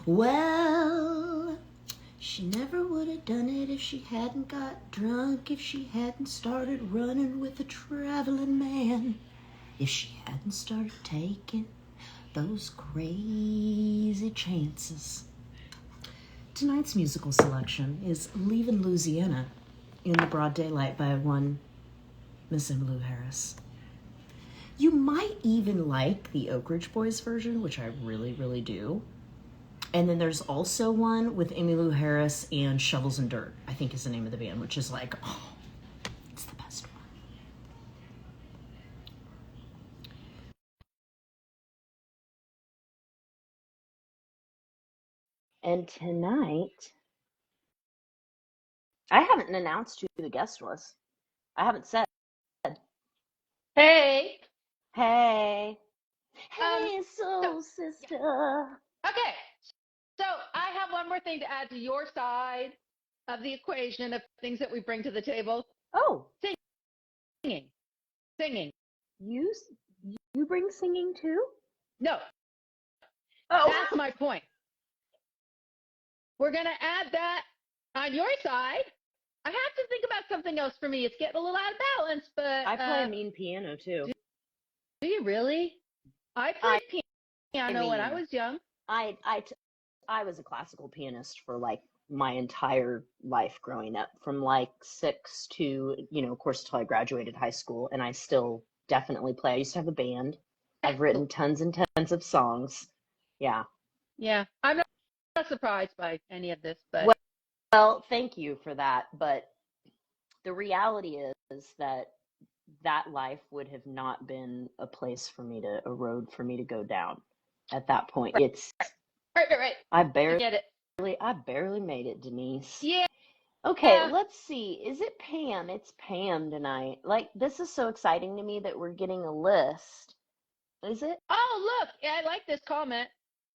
Well, she never would have done it if she hadn't got drunk, if she hadn't started running with a traveling man, if she hadn't started taking those crazy chances. Tonight's musical selection is Leavin' Louisiana in the Broad Daylight by one Miss Emmylou Harris. You might even like the Oak Ridge Boys version, which I really, really do. And then there's also one with Emmylou Harris and Shovels and Dirt, I think is the name of the band, which is like, oh, it's the best one. And tonight, I haven't announced who the guest was. I haven't said. Hey. Hey. Hey, soul sister. Okay. So I have one more thing to add to your side of the equation of things that we bring to the table. Oh. Singing. You bring singing too? No. Oh. That's my point. We're going to add that on your side. I have to think about something else for me. It's getting a little out of balance, but... I play a mean piano too. Do you really? I played piano when I was young. I was a classical pianist for like my entire life growing up, from like 6 to, of course, until I graduated high school, and I still definitely play. I used to have a band. I've written tons and tons of songs. Yeah. Yeah. I'm not surprised by any of this, but... Well, thank you for that, but the reality is that life would have not been a road for me to go down at that point. Right. It's right. I barely get it. I barely made it, Denise. Yeah. Okay, let's see. Is it Pam? It's Pam tonight. Like, this is so exciting to me that we're getting a list. Is it? Oh, look. Yeah, I like this comment.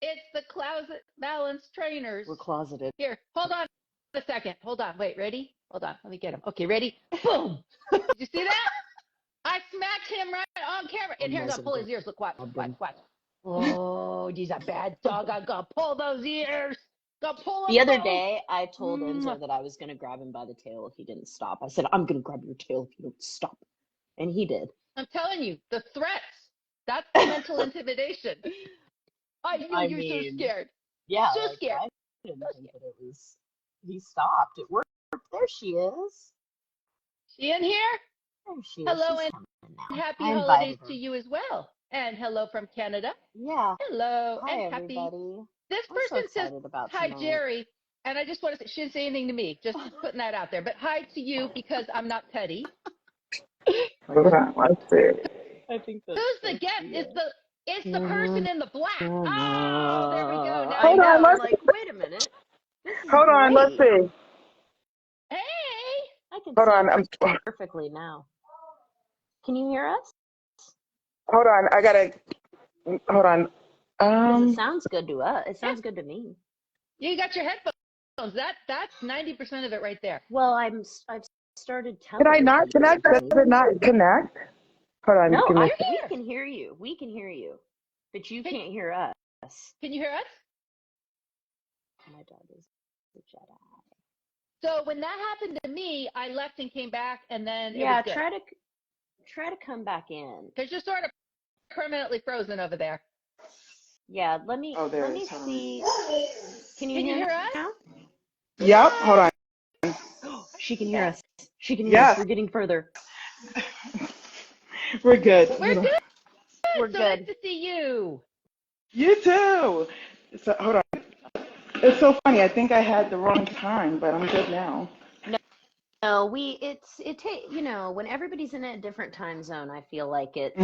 It's the Closet Balance Trainers. We're closeted. Here, hold on a second. Hold on. Wait, ready? Hold on. Let me get him. Okay, ready? Boom. Did you see that? I smacked him right on camera. And here, I'm going to pull his ears. Look, watch. Oh, he's a bad dog. I'm going to pull those ears. The other day, I told Enzo that I was going to grab him by the tail if he didn't stop. I said, I'm going to grab your tail if you don't stop. And he did. I'm telling you, the threats. That's the mental intimidation. I knew you were so scared. Yeah. So scared. I didn't think that it was... He stopped. It worked. There she is. She in here? There she is. Hello, and happy holidays to you as well. And hello from Canada. Yeah. Hello. Hi, and happy. everybody. This person says, hi, Jerry. And I just want to say, she didn't say anything to me. Just putting that out there. But hi to you because I'm not petty. Hold on, let's see. I think that's who's the guest? It's the person in the black. Oh, there we go. Now Hold on, let's wait a minute. Hold on, let's see. Hey. I can Hold on, I'm perfectly now. Can you hear us? Hold on, hold on. It sounds good to us. It sounds good to me. You got your headphones. That's 90% of it right there. Well, I've started telling. Did I not connect? Does it not connect? Hold on. No, we can hear you. We can hear you, but you can't hear us. Can you hear us? My dog is a Jedi. So when that happened to me, I left and came back, and then try to come back in, because you're sort of permanently frozen over there. Yeah, let me see. Can you hear us now? Yep. Hold on. She can hear us. She can hear us. We're getting further. We're good. We're good. We're so good. Nice to see you. You too. So, hold on. It's so funny. I think I had the wrong time, but I'm good now. No, when everybody's in a different time zone, I feel like it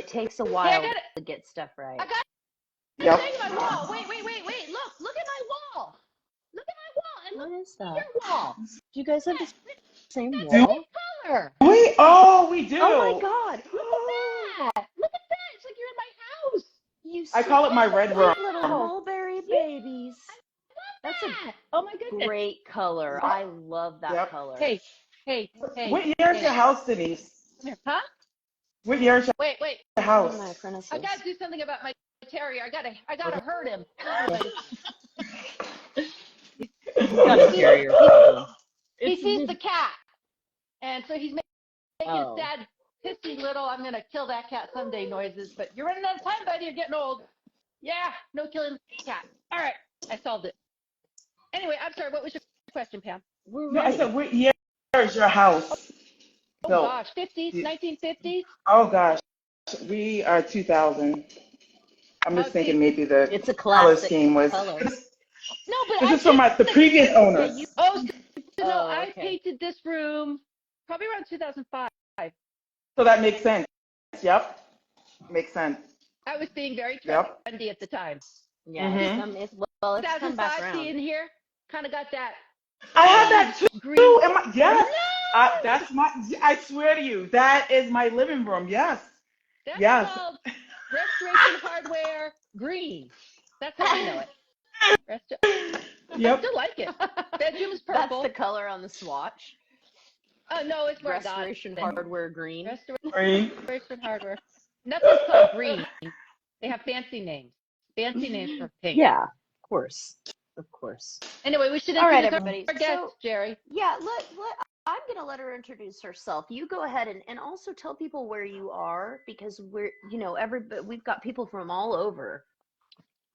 takes a while to get stuff right. I got the thing on my wall. Wait. Look at my wall. Look at my wall. And what is that? Your wall. Do you guys have the same wall? Same color. We do. Oh my God. Look at that. It's like you're in my house. I call it my red room. Little mulberry babies. That's oh my goodness. Great color. I love that color. Hey. What year's your house, Denise? Huh? What year's your Wait. house? Oh, I gotta do something about my terrier. I gotta hurt him. got a carrier problem. He sees the cat, and so he's making sad, pissy little, I'm going to kill that cat someday noises, but you're running out of time, buddy. You're getting old. Yeah, no killing the cat. All right, I solved it. Anyway, I'm sorry. What was your question, Pam? No, I said, what year is your house built? Gosh, 50s, 1950s? Oh, gosh. We are 2000. I'm just thinking maybe the it's a color classic scheme was. color. No, but This is from the previous owners. I painted this room probably around 2005. So that makes sense. Yep. Makes sense. I was being very trendy at the time. Yeah. It's come back around. In here, kind of got that. I have that too. Green. Yes. No! That's I swear to you, that is my living room. Yes. That's called Restoration Hardware Green. That's how I know it. Yep. I still like it. Bedroom's purple. That's the color on the swatch. Oh, no, it's where Restoration Hardware Green. Restoration Hardware. Nothing's called green. They have fancy names. Fancy names for pink. Yeah, of course. Anyway, we should introduce all right, everybody. Our guest, Jerri. Yeah, I'm going to let her introduce herself. You go ahead and also tell people where you are, because we've got people from all over.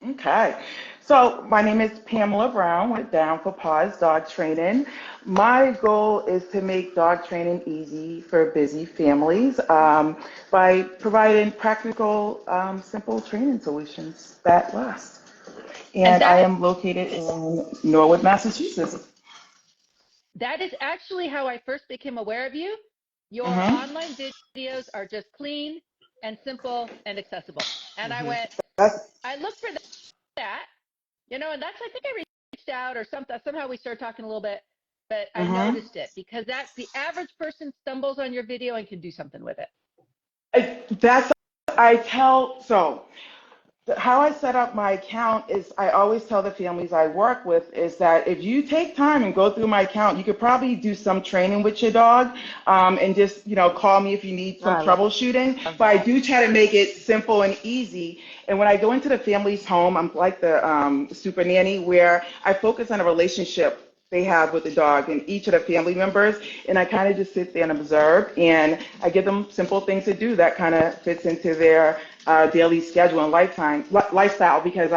Okay. So my name is Pamela Brown with Down for Paws Dog Training. My goal is to make dog training easy for busy families by providing practical, simple training solutions that last. And I am located in Norwood, Massachusetts. That is actually how I first became aware of you. Your online videos are just clean and simple and accessible. And I went, I looked for that, and that's, I think I reached out or something. Somehow we started talking a little bit, but I noticed it because that's the average person stumbles on your video and can do something with it. How I set up my account is I always tell the families I work with is that if you take time and go through my account, you could probably do some training with your dog and just, call me if you need some troubleshooting. But I do try to make it simple and easy. And when I go into the family's home, I'm like the super nanny where I focus on a relationship they have with the dog and each of the family members. And I kind of just sit there and observe, and I give them simple things to do that kind of fits into their daily schedule and lifestyle. Because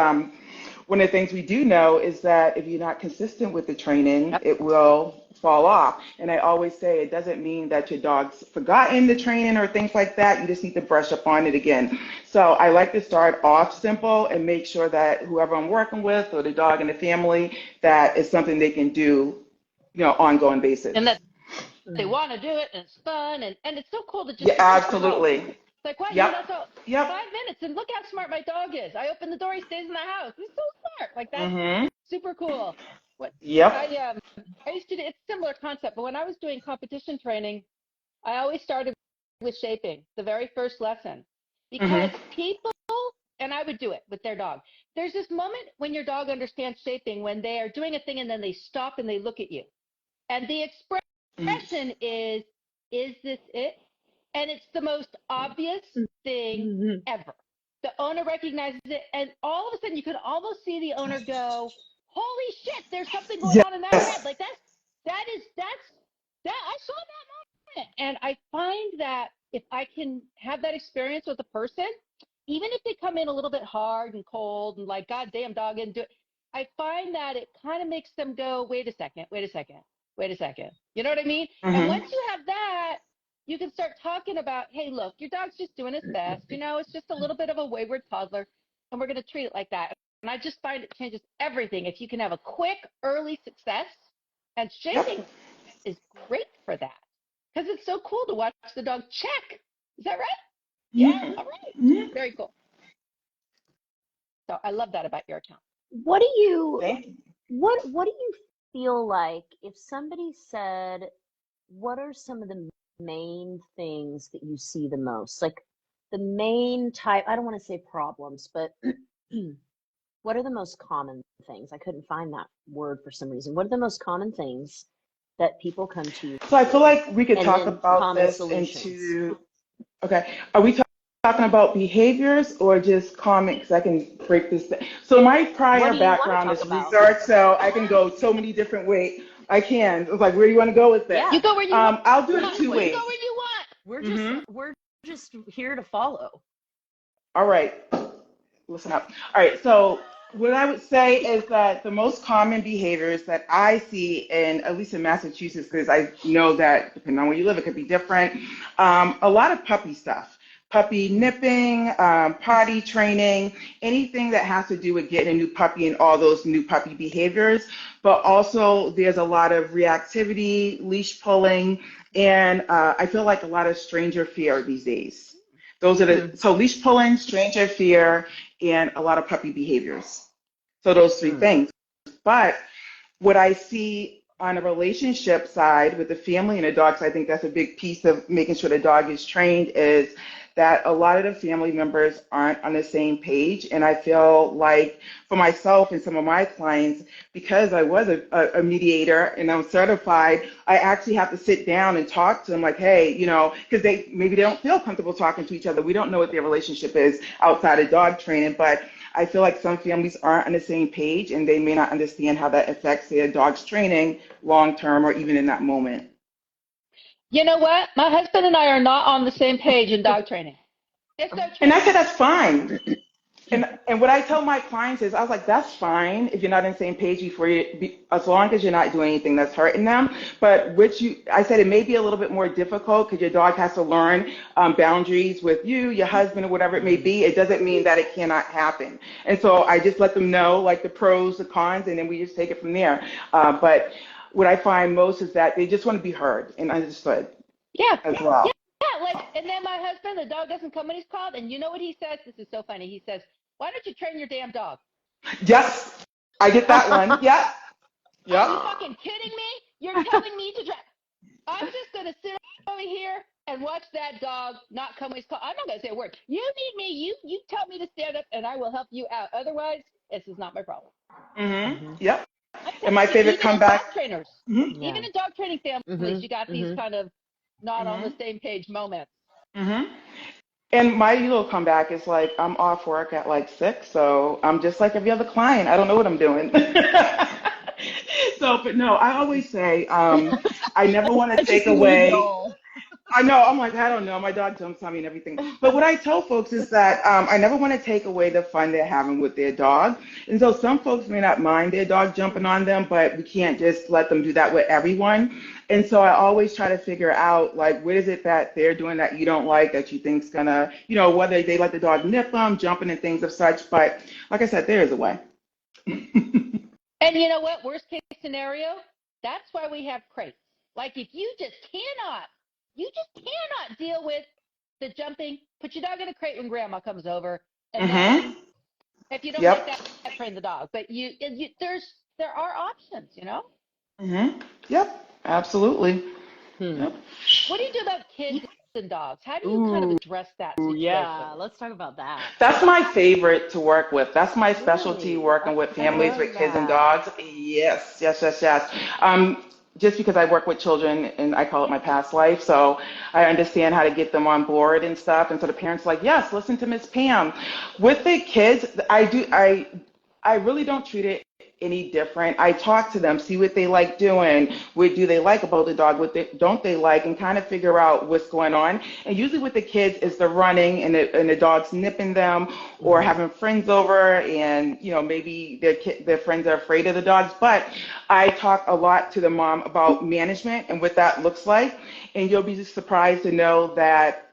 one of the things we do know is that if you're not consistent with the training, it will fall off. And I always say it doesn't mean that your dog's forgotten the training or things like that. You just need to brush up on it again. So I like to start off simple and make sure that whoever I'm working with or the dog in the family, that is something they can do, ongoing basis. And that they want to do it, and it's fun, and it's so cool to just absolutely. It's like, wow, that's all 5 minutes, and look how smart my dog is. I open the door, he stays in the house. He's so smart. Like, that's super cool. I used to do, it's a similar concept, but when I was doing competition training, I always started with shaping, the very first lesson, because people, and I would do it with their dog. There's this moment when your dog understands shaping, when they are doing a thing and then they stop and they look at you. And the expression is this it? And it's the most obvious thing ever. The owner recognizes it, and all of a sudden you can almost see the owner go, holy shit, there's something going on in that head. Like I saw that moment. And I find that if I can have that experience with a person, even if they come in a little bit hard and cold and like, God damn dog, and do it, I find that it kind of makes them go, wait a second. You know what I mean? And once you have that, you can start talking about, hey, look, your dog's just doing his best. It's just a little bit of a wayward toddler, and we're going to treat it like that. And I just find it changes everything. If you can have a quick, early success, and shaping is great for that, because it's so cool to watch the dog check. Is that right? Yeah. All right. Very cool. So I love that about your account. What do you feel like if somebody said, what are some of the main things that you see the most? Like the main type, I don't want to say problems, but what are the most common things? I couldn't find that word for some reason. What are the most common things that people come to you? So I feel like we could talk about this solutions. Okay. Are we talking about behaviors or just comment? Because I can break this down. So my What prior do you want to background talk is about? research, so I can go so many different ways. I can. It's like, where do you want to go with it? Yeah. You go where you want. I'll do it You two go ways. where you want. We're just here to follow. All right. Listen up. All right. So what I would say is that the most common behaviors that I see in, at least in Massachusetts, because I know that depending on where you live, it could be different. A lot of puppy stuff, puppy nipping, potty training, anything that has to do with getting a new puppy and all those new puppy behaviors. But also there's a lot of reactivity, leash pulling, and I feel like a lot of stranger fear these days. Those are so leash pulling, stranger fear, and a lot of puppy behaviors. So those three things. But what I see on a relationship side with the family and the dogs, I think that's a big piece of making sure the dog is trained, is that a lot of the family members aren't on the same page. And I feel like for myself and some of my clients, because I was a mediator and I'm certified, I actually have to sit down and talk to them like, hey, because maybe they don't feel comfortable talking to each other. We don't know what their relationship is outside of dog training, but I feel like some families aren't on the same page and they may not understand how that affects their dog's training long term or even in that moment. You know what? My husband and I are not on the same page in dog training. It's so true. And I said, that's fine. And what I tell my clients is, I was like, that's fine if you're not on the same page as long as you're not doing anything that's hurting them. But I said it may be a little bit more difficult because your dog has to learn boundaries with you, your husband, or whatever it may be. It doesn't mean that it cannot happen. And so I just let them know like the pros, the cons, and then we just take it from there. But what I find most is that they just want to be heard and understood. Yeah. As well. Yeah, and then my husband, the dog doesn't come when he's called, and you know what he says? This is so funny. He says, why don't you train your damn dog? Yes, I get that one. Yeah. Yep. Are you fucking kidding me? You're telling me to train. I'm just going to sit over here and watch that dog not come when he's called. I'm not going to say a word. You need me. You tell me to stand up, and I will help you out. Otherwise, this is not my problem. Yep. And my favorite comeback. Dog trainers. Even in dog training families, you got these kind of not on the same page moments. And my little comeback is like, I'm off work at like 6, so I'm just like every other client. I don't know what I'm doing. So, but no, I always say, I never want to take away. I know, I'm like, I don't know. My dog jumps on me and everything. But what I tell folks is that I never want to take away the fun they're having with their dog. And so some folks may not mind their dog jumping on them, but we can't just let them do that with everyone. And so I always try to figure out, like, what is it that they're doing that you don't like, that you think's gonna, whether they let the dog nip them, jumping and things of such. But like I said, there is a way. And you know what? Worst case scenario, that's why we have crates. Like if you just cannot deal with the jumping, put your dog in a crate when grandma comes over. And then if you don't like that, train the dog. But there are options, Yep, absolutely. Yep. What do you do about kids and dogs? How do you kind of address that situation? Yeah, let's talk about that. That's my favorite to work with. That's my specialty, working with families with kids and dogs. Yes. Just because I work with children and I call it my past life, so I understand how to get them on board and stuff. And so the parents are like, yes, listen to Miss Pam. With the kids, I really don't treat it any different. I talk to them, see what they like doing, what do they like about the dog, what don't they like, and kind of figure out what's going on. And usually with the kids, it's the running and the dog's nipping them, or having friends over, and maybe their friends are afraid of the dogs. But I talk a lot to the mom about management and what that looks like, and you'll be surprised to know that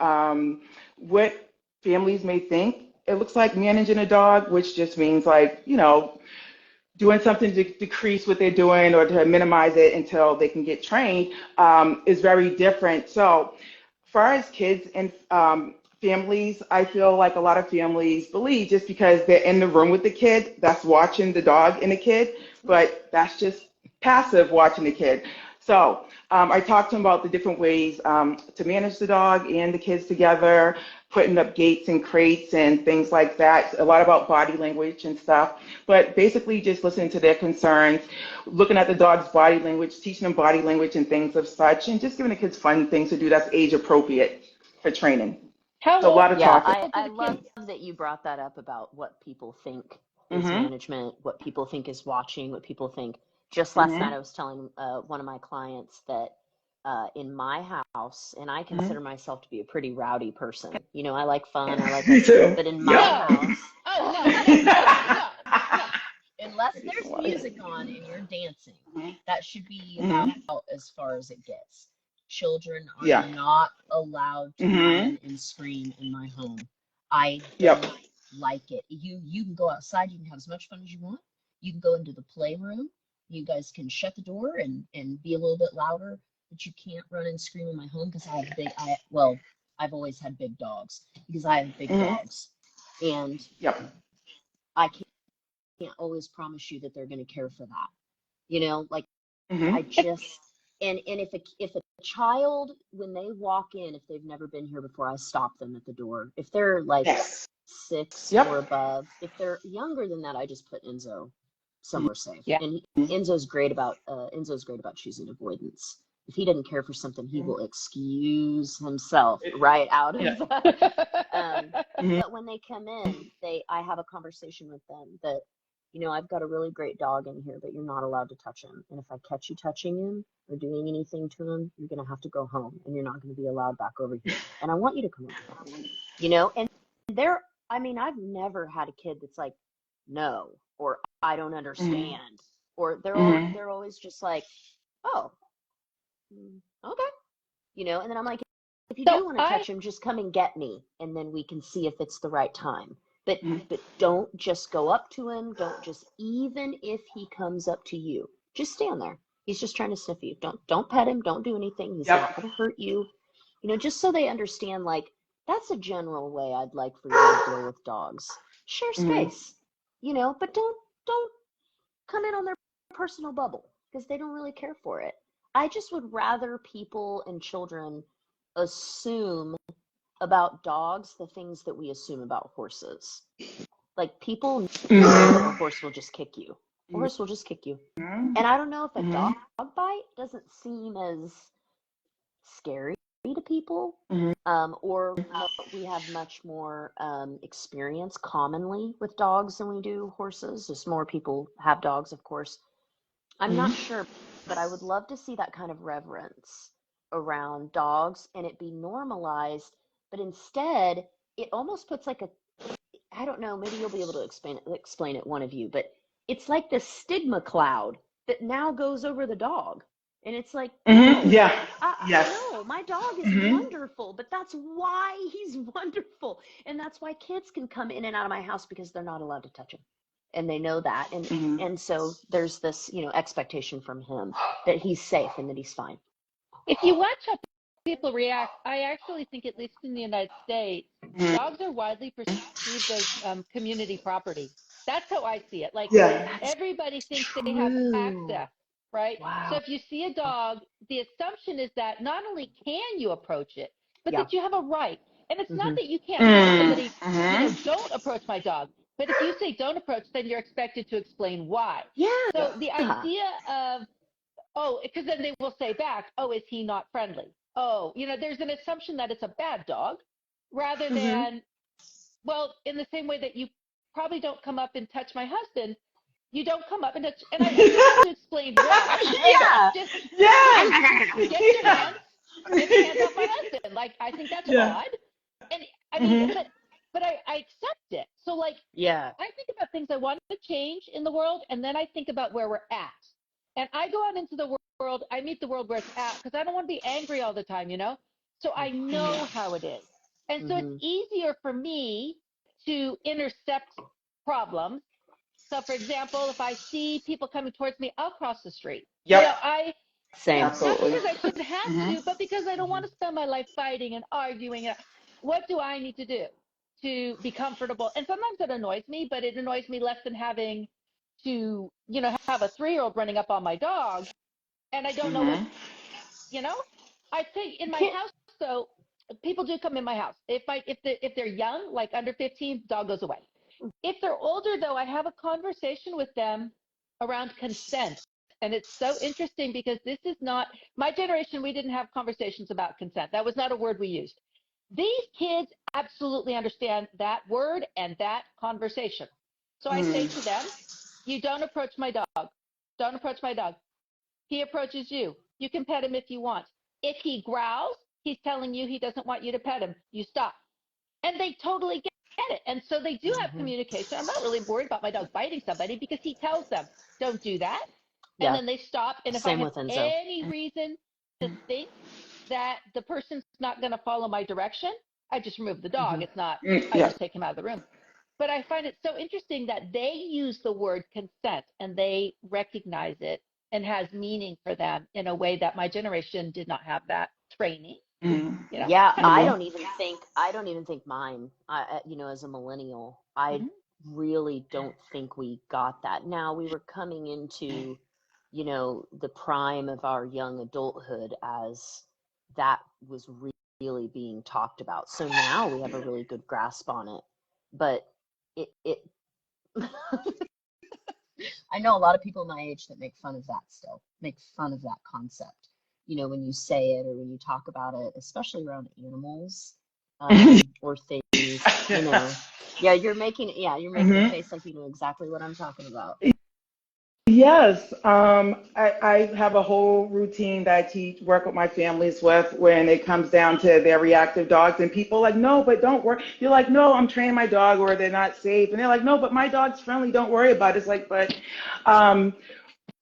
what families may think it looks like managing a dog, which just means like doing something to decrease what they're doing or to minimize it until they can get trained, is very different. So as far as kids and families, I feel like a lot of families believe just because they're in the room with the kid, that's watching the dog and the kid, but that's just passive watching the kid. So I talked to them about the different ways to manage the dog and the kids together, putting up gates and crates and things like that, a lot about body language and stuff, but basically just listening to their concerns, looking at the dog's body language, teaching them body language and things of such, and just giving the kids fun things to do that's age appropriate for training. How So a lot old? of Yeah, talking. I The love kids? that you brought that up about what people think is Mhm. management, what people think is watching, what people think. Just last night, Mhm. I was telling one of my clients that in my house, and I Mhm. consider myself to be a pretty rowdy person. You know, I like fun, I like Me that stuff. too. But in my Yep. No. house, Oh no, no, no, no, no. unless there's music on and you're dancing, Mhm. that should be about Mhm. as far as it gets. Children are Yeah. not allowed to Mhm. run and scream in my home. I Yep. don't like it. You can go outside, you can have as much fun as you want. You can go into the playroom. You guys can shut the door and be a little bit louder, but you can't run and scream in my home because I've always had big dogs because I have big Mhm. dogs. And Yep. I can't always promise you that they're going to care for that. You know, like I Mhm. just and if a child when they walk in, if they've never been here before, I stop them at the door. If they're like Yes. 6 or Yep. above, if they're younger than that, I just put Enzo somewhere safe. Yeah. And Mhm. Enzo's great about choosing avoidance. If he doesn't care for something, he will excuse himself right out Yeah. of the Mhm. but when they come in, I have a conversation with them that, you know, I've got a really great dog in here, but you're not allowed to touch him. And if I catch you touching him or doing anything to him, you're going to have to go home and you're not going to be allowed back over here. And I want you to come over here, you know? And I mean, I've never had a kid that's like, no, or I don't Mhm. understand, or Mhm. they're always just like, oh, okay, you know. And then I'm like, if you So do want to I touch him, just come and get me, and then we can see if it's the right time. But Mhm. don't just go up to him. Don't just even if he comes up to you, just stand there. He's just trying to sniff you. Don't pet him. Don't do anything. He's not Yep. going to hurt you. You know, just so they understand. Like that's a general way I'd like for you to deal with dogs. Share Mhm. space, you know, but don't come in on their personal bubble because they don't really care for it. I just would rather people and children assume about dogs the things that we assume about horses. Like people know that a Mhm. horse will just kick you. A Mhm. horse will just kick you. Mhm. And I don't know if a dog Mhm. bite doesn't seem as scary to people, Mhm. we have much more experience commonly with dogs than we do horses. Just more people have dogs, of course. I'm not Mhm. sure, but I would love to see that kind of reverence around dogs and it be normalized. But instead, it almost puts like a, I don't know, maybe you'll be able to explain it, one of you, but it's like the stigma cloud that now goes over the dog. And it's like, Mhm. no, Yeah. Yes. no, my dog is Mhm. wonderful, but that's why he's wonderful. And that's why kids can come in and out of my house because they're not allowed to touch him. And they know that. Mhm. And so there's this, you know, expectation from him that he's safe and that he's fine. if you watch how people react, I actually think, at least in the United States, Mhm. dogs are widely perceived as community property. That's how I see it. Like Yeah. That's everybody thinks they have true. access, right? So Wow. if you see a dog, the assumption is that not only can you approach it, but Yeah. that you have a right. And it's not Hmm. that you can't tell Mm. somebody, Mhm. don't approach my dog. But if you say don't approach, then you're expected to explain why. Yeah. So the idea of, oh, because then they will say back, oh, is he not friendly? Oh, there's an assumption that it's a bad dog rather Hmm. than, well, in the same way that you probably don't come up and touch my husband, you don't come up and touch, and I don't have to explain why. Yeah. Just Yes. get your hands, get your hands off my husband. Like, I think that's Yeah. odd. And I mean, Mhm. but I accept it. So like, Yeah. I think about things I want to change in the world, and then I think about where we're at. And I go out into the world, I meet the world where it's at, because I don't want to be angry all the time. So I know how it is. And so it's Hmm. easier for me to intercept problems. So, for example, if I see people coming towards me, I'll cross the street. Yep. Same. Not Absolutely. because I shouldn't have Mhm. to, but because I don't want Hmm. to spend my life fighting and arguing. What do I need to do to be comfortable? And sometimes it annoys me, but it annoys me less than having to, have a 3-year-old running up on my dog and I don't know what, Mhm. you know. I think in my Can, house, though, people do come in my house. If they're young, like under 15, dog goes away. If they're older, though, I have a conversation with them around consent. And it's so interesting because this is not my generation. We didn't have conversations about consent. That was not a word we used. These kids absolutely understand that word and that conversation. So I say to them, you don't approach my dog. Don't approach my dog. He approaches you. You can pet him if you want. If he growls, he's telling you he doesn't want you to pet him. You stop. And they totally get it. And so they do have communication. I'm not really worried about my dog biting somebody because he tells them, don't do that. And Yeah. then they stop. And if I Same have with Enzo. any reason to think that the person's not going to follow my direction, I just remove the dog. It's not, I just take him out of the room. But I find it so interesting that they use the word consent and they recognize it and has meaning for them in a way that my generation did not have that training. You know? Yeah, I don't even think mine, you know, as a millennial, I really don't think we got that. Now we were coming into, you know, the prime of our young adulthood as that was really being talked about. So now we have a really good grasp on it. But it I know a lot of people my age that make fun of that still, make fun of that concept. You know, when you say it or when you talk about it, especially around animals, or things, you know. Yeah, you're making a face like you know exactly what I'm talking about. Yes, I have a whole routine that I work with my families with when it comes down to their reactive dogs. And people are like, no, but don't worry. You're like, no, I'm training my dog or they're not safe. And they're like, no, but my dog's friendly. Don't worry about it. It's like, but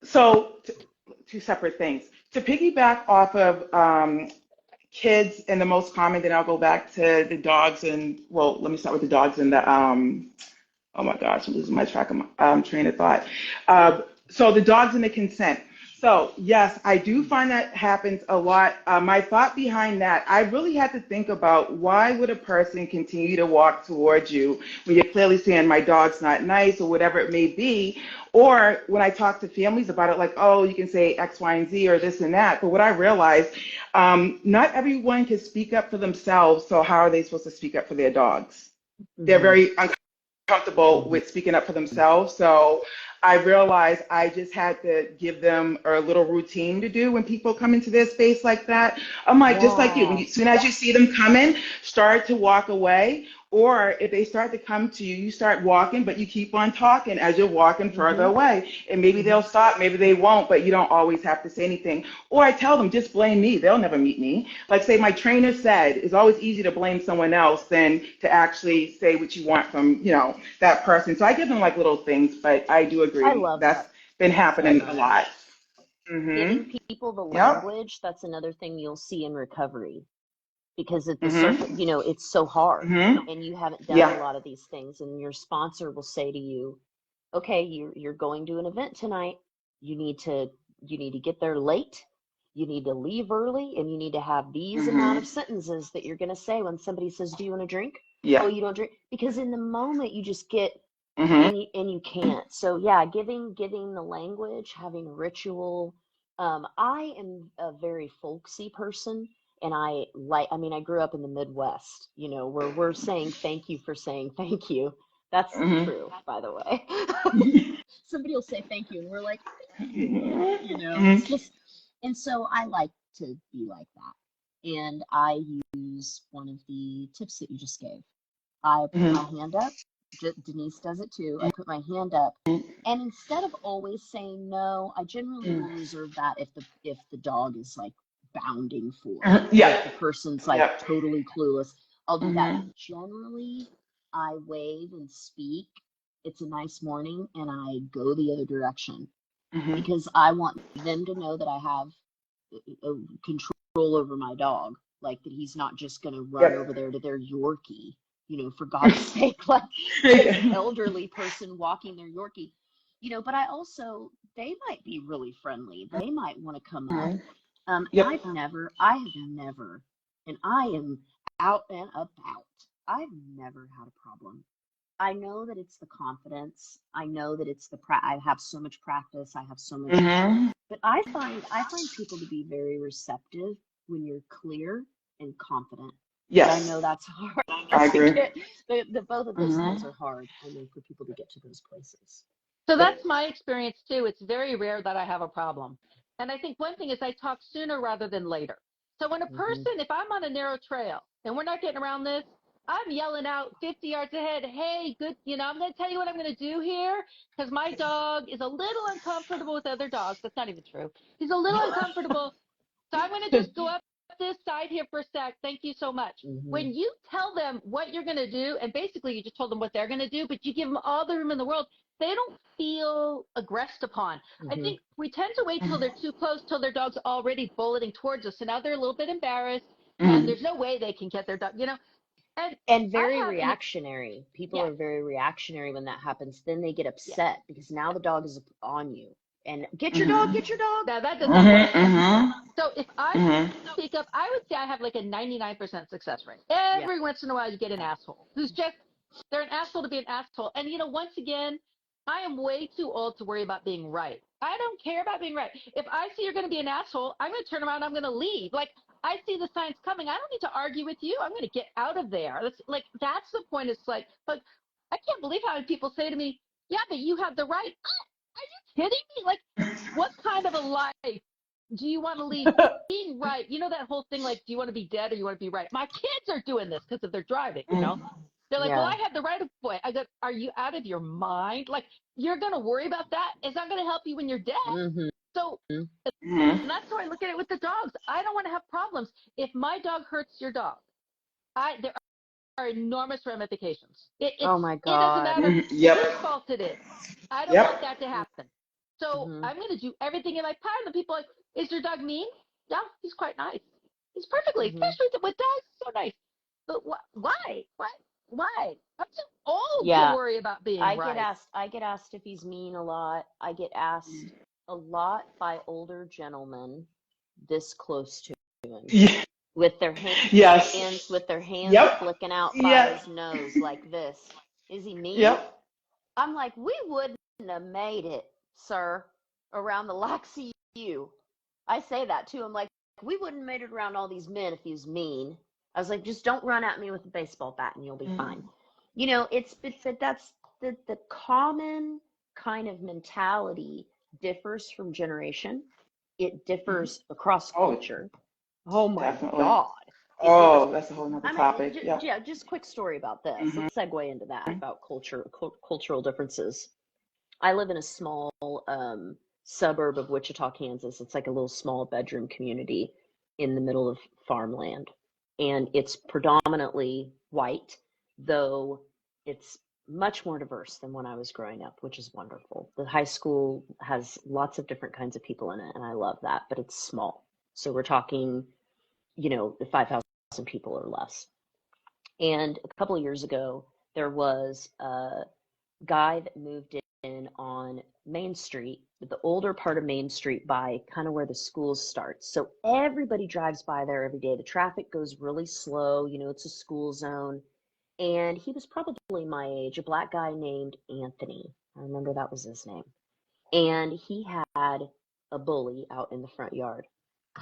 so two separate things. To piggyback off of kids and the most common, then I'll go back to the dogs and, well, let me start with the dogs and the oh my gosh, I'm losing my track of my train of thought. So the dogs and the consent. So yes, I do find that happens a lot. My thought behind that, I really had to think about why would a person continue to walk towards you when you're clearly saying my dog's not nice or whatever it may be. Or when I talk to families about it, like, oh, you can say X, Y, and Z or this and that. But what I realized, not everyone can speak up for themselves. So how are they supposed to speak up for their dogs? They're very comfortable with speaking up for themselves. So I realized I just had to give them a little routine to do when people come into their space like that. I'm like, just like you, as soon as you see them coming, start to walk away. Or if they start to come to you, you start walking, but you keep on talking as you're walking further away. And maybe they'll stop, maybe they won't, but you don't always have to say anything. Or I tell them, just blame me. They'll never meet me. Like say my trainer said, it's always easier to blame someone else than to actually say what you want from, you know, that person. So I give them like little things, but I do agree. I love That's that been so happening a much. lot. Giving people the Yep. language, that's another thing you'll see in recovery. Because at the surface, you know, it's so hard and you haven't done a Yeah. lot of these things, and your sponsor will say to you, okay, you're going to an event tonight. You need to get there late. You need to leave early, and you need to have these amount of sentences that you're going to say when somebody says, do you want a drink? Yeah. Oh, you don't drink? Because in the moment you just get, Mm-hmm. and you can't. So yeah, giving the language, having ritual. I am a very folksy person. And I mean, I grew up in the Midwest, you know, where we're saying thank you for saying thank you. That's true, by the way. Somebody will say thank you, and we're like, thank you. You know, it's just, and so I like to be like that. And I use one of the tips that you just gave. I put my hand up. Denise does it too. I put my hand up, and instead of always saying no, I generally will reserve that if the dog is like bounding for it, or if the person's like totally clueless, I'll do that. But generally, I wave and speak. It's a nice morning, and I go the other direction because I want them to know that I have control over my dog, like that he's not just going to run over there to their Yorkie, you know, for God's sake, like an elderly person walking their Yorkie, you know. But I also, they might be really friendly. They might want to come up. And I have never, and I am out and about. I've never had a problem. I know that it's the confidence. I know that it's I have so much practice. I have so much, but I find people to be very receptive when you're clear and confident. But I know that's hard I to agree. get. The both of those things are hard, I mean, for people to get to those places. So that's my experience too. It's very rare that I have a problem. And I think one thing is I talk sooner rather than later. So when a person, if I'm on a narrow trail and we're not getting around this, I'm yelling out 50 yards ahead, hey, good, I'm going to tell you what I'm going to do here because my dog is a little uncomfortable with other dogs. That's not even true. He's a little uncomfortable. So I'm going to just go up this side here for a sec. Thank you so much. When you tell them what you're going to do, and basically you just told them what they're going to do, but you give them all the room in the world, they don't feel aggressed upon. I think we tend to wait till they're too close, till their dog's already bulleting towards us. So now they're a little bit embarrassed, and there's no way they can get their dog, And very reactionary. People are very reactionary when that happens. Then they get upset because now the dog is on you. And get your dog, get your dog. Now that doesn't work. So if I speak up, I would say I have like a 99% success rate. Every once in a while you get an asshole who's just, they're an asshole to be an asshole. And once again, I am way too old to worry about being right. I don't care about being right. If I see you're going to be an asshole, I'm going to turn around, I'm going to leave. Like, I see the signs coming. I don't need to argue with you. I'm going to get out of there. That's the point. It's like, but I can't believe how many people say to me, yeah, but you have the right. Are you kidding me? Like, what kind of a life do you want to lead? Being right. That whole thing, like, do you want to be dead or you want to be right? My kids are doing this because of their driving, They're like, well, I have the right of way. I go, are you out of your mind? Like, you're going to worry about that? It's not going to help you when you're dead. So and that's how I look at it with the dogs. I don't want to have problems. If my dog hurts your dog, there are enormous ramifications. Oh my God. It doesn't matter whose fault it is. I don't want that to happen. So I'm going to do everything in my power. And the people are like, is your dog mean? Yeah, he's quite nice. He's perfectly, especially with dogs, so nice. But why? Why? I'm too old to worry about being right. I get asked if he's mean a lot. I get asked a lot by older gentlemen this close to him. With their hands, with their hands flicking out by his nose like this. Is he mean? I'm like, we wouldn't have made it, sir, around the likes of you. I say that too. I'm like, we wouldn't have made it around all these men if he was mean. I was like, just don't run at me with a baseball bat and you'll be fine. But that's the common kind of mentality differs from generation. It differs across culture. Oh my God. That's a whole nother topic. Just quick story about this. Let's segue into that about cultural differences. I live in a small suburb of Wichita, Kansas. It's like a little small bedroom community in the middle of farmland. And it's predominantly white, though it's much more diverse than when I was growing up, which is wonderful. The high school has lots of different kinds of people in it, and I love that, but it's small. So we're talking, 5,000 people or less. And a couple of years ago, there was a guy that moved in on Main Street, the older part of Main Street by kind of where the schools start. So everybody drives by there every day. The traffic goes really slow. It's a school zone. And he was probably my age, a black guy named Anthony. I remember that was his name. And he had a bully out in the front yard.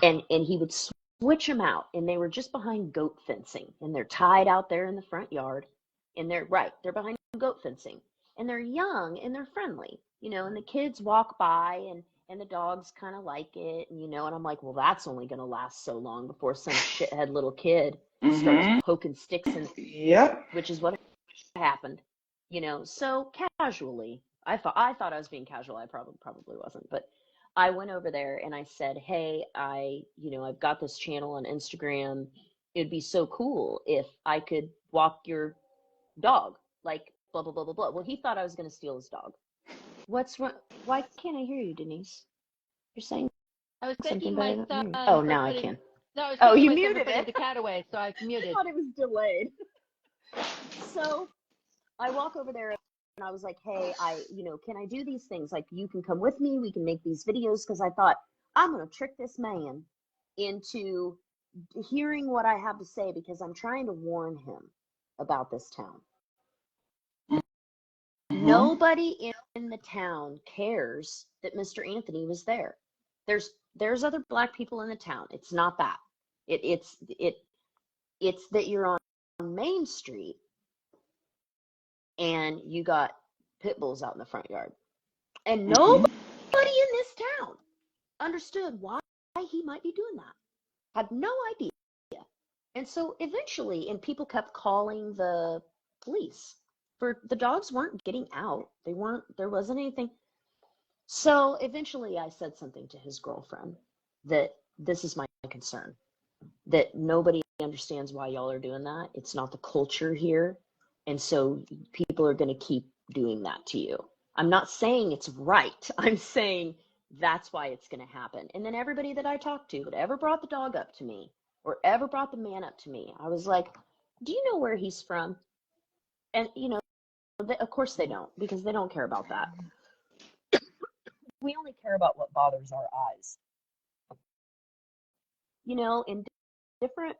And he would switch them out. And they were just behind goat fencing. And they're tied out there in the front yard. And they're behind goat fencing. And they're young and they're friendly, and the kids walk by and the dogs kind of like it, and I'm like, well, that's only going to last so long before some shithead little kid starts poking sticks in, which is what happened, so casually, I thought I was being casual. I probably wasn't, but I went over there and I said, hey, I've got this channel on Instagram. It'd be so cool if I could walk your dog, like, blah, blah, blah, blah, blah. Well, he thought I was going to steal his dog. What's wrong? Why can't I hear you, Denise? You're saying I was something taking my better than me. son. Oh, now I can. No, I was oh, you my son muted putting it. the cat away, so I've muted. I thought it was delayed. So I walk over there and I was like, hey, can I do these things? Like, you can come with me. We can make these videos. Because I thought, I'm going to trick this man into hearing what I have to say because I'm trying to warn him about this town. Nobody in the town cares that Mr. Anthony was there. There's other black people in the town. It's not that. It's that you're on Main Street and you got pit bulls out in the front yard. And nobody in this town understood why he might be doing that. Had no idea. And so eventually, and people kept calling the police for the dogs weren't getting out. There wasn't anything. So eventually I said something to his girlfriend that this is my concern, that nobody understands why y'all are doing that. It's not the culture here. And so people are going to keep doing that to you. I'm not saying it's right. I'm saying that's why it's going to happen. And then everybody that I talked to that ever brought the dog up to me or ever brought the man up to me, I was like, do you know where he's from? And, of course they don't, because they don't care about that. We only care about what bothers our eyes. In different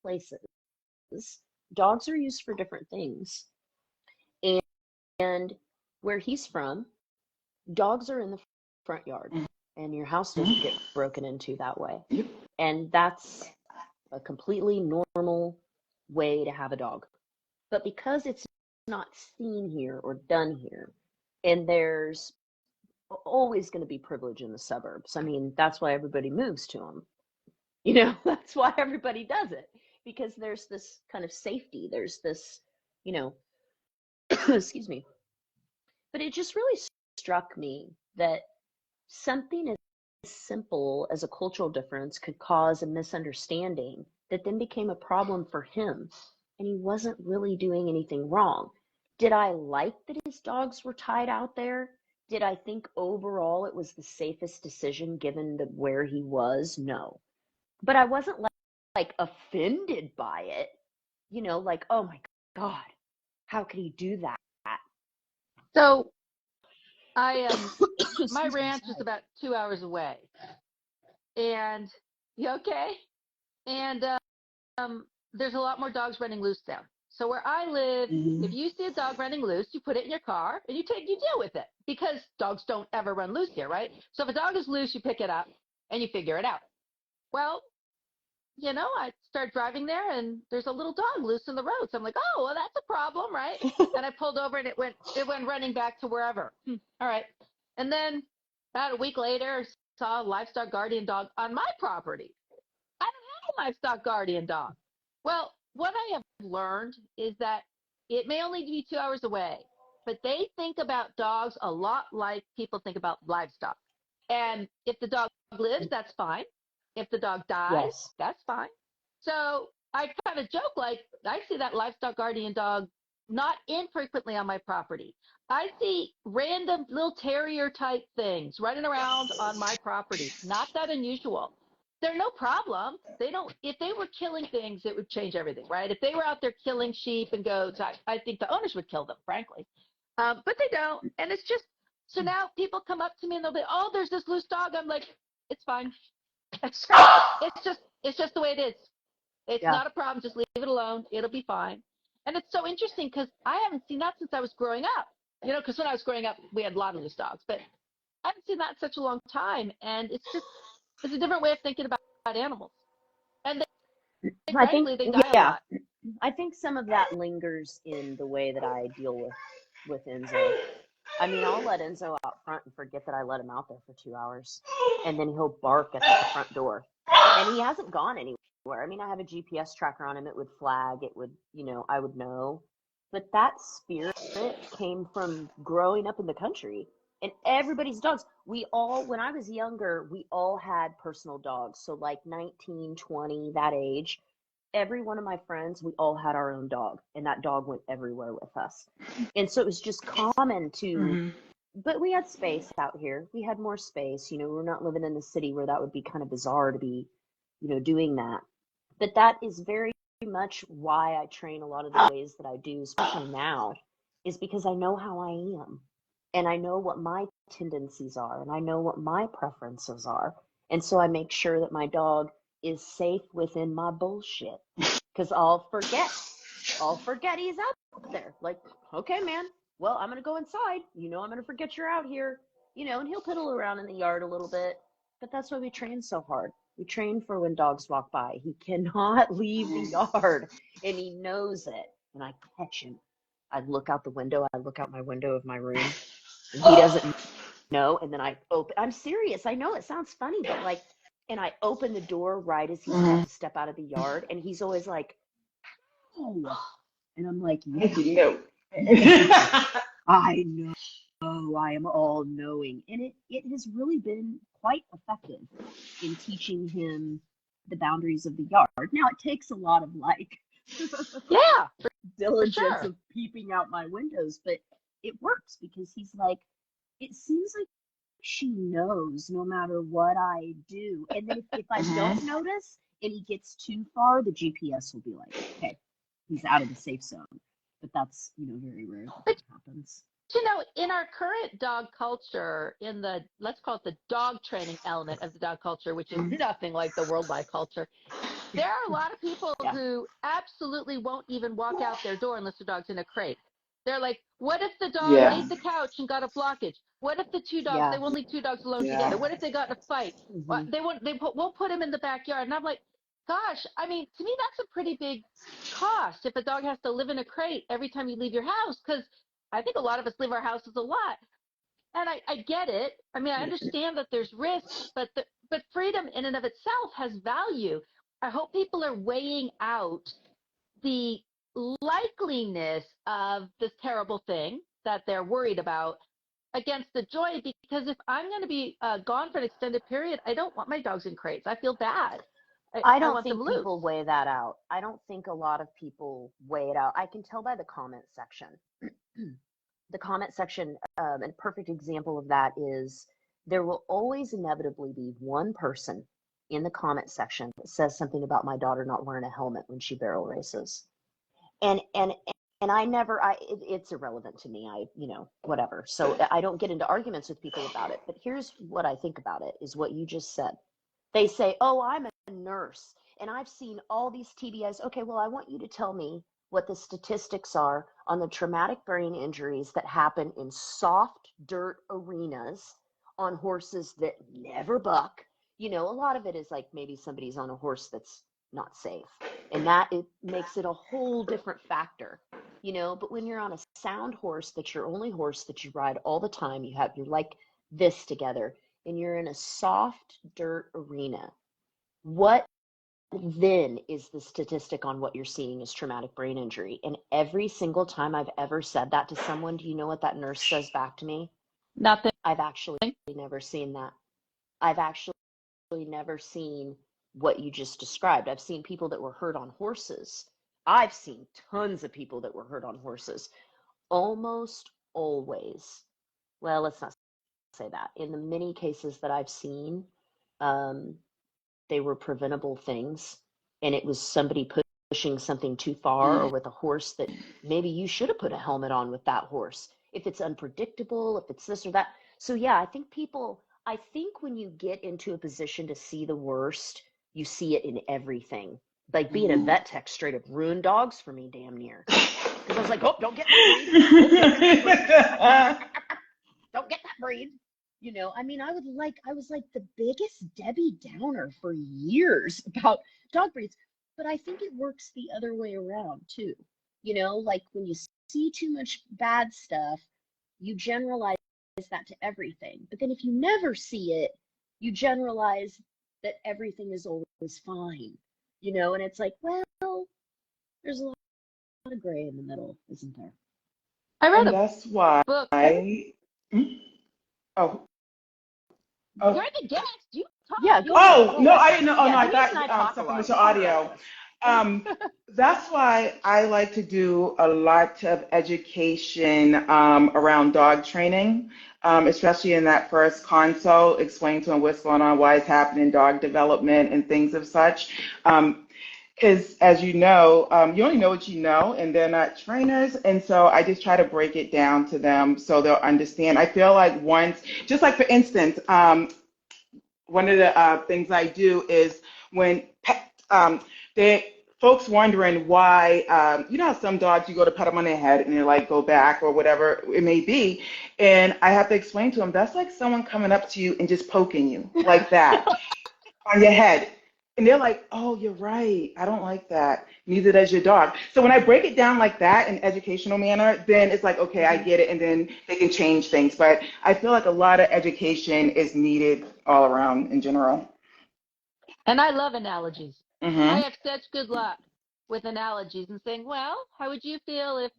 places, dogs are used for different things. And where he's from, dogs are in the front yard, and your house doesn't get broken into that way. And that's a completely normal way to have a dog. But because it's not seen here or done here, and there's always going to be privilege in the suburbs. I mean, that's why everybody moves to them. That's why everybody does it, because there's this kind of safety. There's this, excuse me. But it just really struck me that something as simple as a cultural difference could cause a misunderstanding that then became a problem for him. And he wasn't really doing anything wrong. Did I like that his dogs were tied out there? Did I think overall it was the safest decision given where he was? No. But I wasn't like offended by it, like, oh my God, how could he do that? So my ranch is about 2 hours away. And you okay? And there's a lot more dogs running loose there. So where I live, if you see a dog running loose, you put it in your car and you deal with it, because dogs don't ever run loose here, right? So if a dog is loose, you pick it up and you figure it out. Well, I start driving there and there's a little dog loose in the road. So I'm like, oh, well, that's a problem, right? And I pulled over and it went running back to wherever. All right. And then about a week later, saw a livestock guardian dog on my property. I don't have a livestock guardian dog. Well, what I have learned is that it may only be 2 hours away, but they think about dogs a lot like people think about livestock. And if the dog lives, that's fine. If the dog dies, Yes. that's fine. So I kind of joke, like, I see that livestock guardian dog not infrequently on my property. I see random little terrier type things running around on my property. Not that unusual. They're no problem. If they were killing things, it would change everything, right? If they were out there killing sheep and goats, I think the owners would kill them, frankly. But they don't. And it's just, so now people come up to me and they'll be, oh, there's this loose dog. I'm like, it's fine. It's just the way it is. It's not a problem. Just leave it alone. It'll be fine. And it's so interesting because I haven't seen that since I was growing up. Because when I was growing up, we had a lot of loose dogs, but I haven't seen that in such a long time. And it's a different way of thinking about animals. And frankly, they die a lot. I think some of that lingers in the way that I deal with Enzo. I mean, I'll let Enzo out front and forget that I let him out there for 2 hours. And then he'll bark at the front door. And he hasn't gone anywhere. I mean, I have a GPS tracker on him. It would flag. It would, I would know. But that spirit came from growing up in the country. And everybody's dogs. When I was younger, we all had personal dogs. So like 19, 20, that age. Every one of my friends, we all had our own dog, and that dog went everywhere with us. And so it was just common to, but we had space out here. We had more space. We're not living in the city where that would be kind of bizarre to be, doing that. But that is very much why I train a lot of the ways that I do, especially now, is because I know how I am. And I know what my tendencies are, and I know what my preferences are. And so I make sure that my dog is safe within my bullshit, because I'll forget he's out there. Like, okay, man, well, I'm gonna go inside. I'm gonna forget you're out here. And he'll piddle around in the yard a little bit. But that's why we train so hard. We train for when dogs walk by. He cannot leave the yard, and he knows it. And I catch him. I look out the window. I look out my window of my room, and he doesn't know. And then I open. I'm serious. I know it sounds funny, but like, and I open the door right as he's about to step out of the yard, and he's always like, "Oh," and I'm like, I "Yeah, didn't know. I know, I am all knowing," and it has really been quite effective in teaching him the boundaries of the yard. Now it takes a lot of like Yeah, for diligence sure. of peeping out my windows, but it works because he's like, it seems like she knows no matter what I do. And then if I don't notice and he gets too far, the GPS will be like, okay, he's out of the safe zone. But that's, very rare that But happens. in our current dog culture, in the, let's call it the dog training element of the dog culture, which is nothing like the worldwide culture, there are a lot of people Yeah. who absolutely won't even walk out their door unless their dog's in a crate. They're like, what if the dog Yeah. ate the couch and got a blockage? What if the two dogs, Yeah. they won't leave two dogs alone Yeah. together? What if they got in a fight? Mhm. They won't put him in the backyard. And I'm like, gosh, I mean, to me, that's a pretty big cost if a dog has to live in a crate every time you leave your house, because I think a lot of us leave our houses a lot. And I get it. I mean, I understand that there's risk, but freedom in and of itself has value. I hope people are weighing out the likeliness of this terrible thing that they're worried about against the joy, because if I'm going to be gone for an extended period, I don't want my dogs in crates. I feel bad. I I don't want them think loose. people weigh that out. I don't think a lot of people weigh it out. I can tell by the comment section. The comment section, a perfect example of that is there will always inevitably be one person in the comment section that says something about my daughter not wearing a helmet when she barrel races. And I never, it's irrelevant to me. Whatever. So I don't get into arguments with people about it. But here's what I think about it is what you just said. They say, oh, I'm a nurse and I've seen all these TBIs. Okay, well, I want you to tell me what the statistics are on the traumatic brain injuries that happen in soft dirt arenas on horses that never buck. A lot of it is like maybe somebody's on a horse that's not safe. And that it makes it a whole different factor. But when you're on a sound horse, that's your only horse that you ride all the time, you're like this together, and you're in a soft dirt arena, what then is the statistic on what you're seeing is traumatic brain injury? And every single time I've ever said that to someone, do you know what that nurse says back to me? Nothing. I've actually never seen that. I've actually never seen what you just described. I've seen people that were hurt on horses. I've seen tons of people that were hurt on horses. Almost always, well, let's not say that. In the many cases that I've seen, they were preventable things, and it was somebody pushing something too far, or with a horse that maybe you should have put a helmet on with that horse. If it's unpredictable, if it's this or that. So yeah, I think when you get into a position to see the worst, you see it in everything. Like being a vet tech straight up ruined dogs for me, damn near. Because I was like, oh, don't get that breed. Don't get that breed. I mean, I was like the biggest Debbie Downer for years about dog breeds, but I think it works the other way around too. Like when you see too much bad stuff, you generalize that to everything. But then if you never see it, you generalize that everything is always fine, and it's like, well, there's a lot of gray in the middle, isn't there? I read And a that's why book. oh, You're oh, the guest. You talk. Yeah, You go ahead. oh, talk. no, I didn't know. Oh, no, Yeah, I Denise and I thought talk a something lot. was We your come around audio. to us. That's why I like to do a lot of education around dog training, especially in that first consult, explain to them what's going on, why it's happening, dog development, and things of such. Because as you only know what you know, and they're not trainers. And so I just try to break it down to them so they'll understand. I feel like just like for instance, one of the things I do is when they folks wondering why, you know how some dogs you go to pet them on their head and they like go back or whatever it may be, and I have to explain to them that's like someone coming up to you and just poking you like that on your head. And they're like, oh, you're right. I don't like that. Neither does your dog. So when I break it down like that in educational manner, then it's like, okay, I get it. And then they can change things. But I feel like a lot of education is needed all around in general. And I love analogies. I Mm-hmm. have such good luck with analogies and saying, well, how would you feel if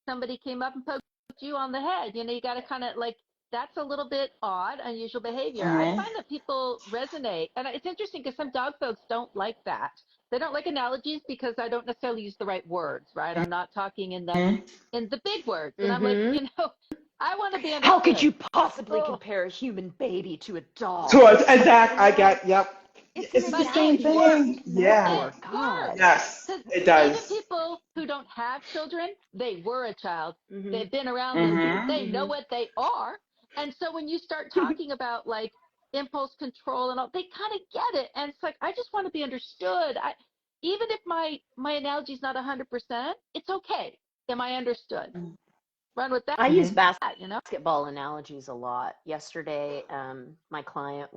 somebody came up and poked you on the head? You know, you got to kind of like, that's a little bit odd, unusual behavior. I Mm-hmm. find that people resonate. And it's interesting because some dog folks don't like that. They don't like analogies because I don't necessarily use the right words, right? I'm not talking in the big words. And I'm like, Mm-hmm. you know, I want to be How could understood. you possibly Oh, compare a human baby to a dog? Towards exact, And I you're like, got, yep. it's an It's the but it same analogy. It's thing. works. a Yeah. It metaphor. God. works. Yes, Because it even does. people who don't have children, they were a child. Mm-hmm. They've been around them. Mm-hmm. They know Mm-hmm. what they are. And so when you start talking about like impulse control and all, they kind of get it. And it's like, I just want to be understood. Even if my analogy is not 100%, it's okay. Am I understood? Run with that, I use Mm-hmm. you know? basketball analogies a lot. Yesterday, my client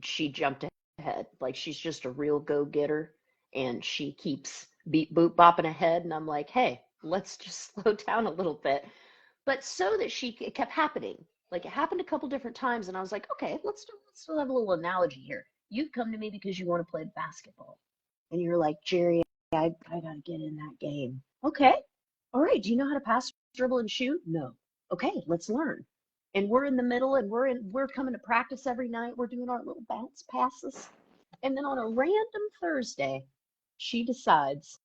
she jumped ahead. Like she's just a real go-getter and she keeps beat boot bopping ahead. And I'm like, hey, let's just slow down a little bit. But so that it kept happening. Like it happened a couple different times. And I was like, okay, let's still have a little analogy here. You've come to me because you want to play basketball. And you're like, Jerri, I got to get in that game. Okay. All right. Do you know how to pass, dribble, and shoot? No. Okay, let's learn. And we're in the middle and we're coming to practice every night. We're doing our little bounce passes. And then on a random Thursday, she decides,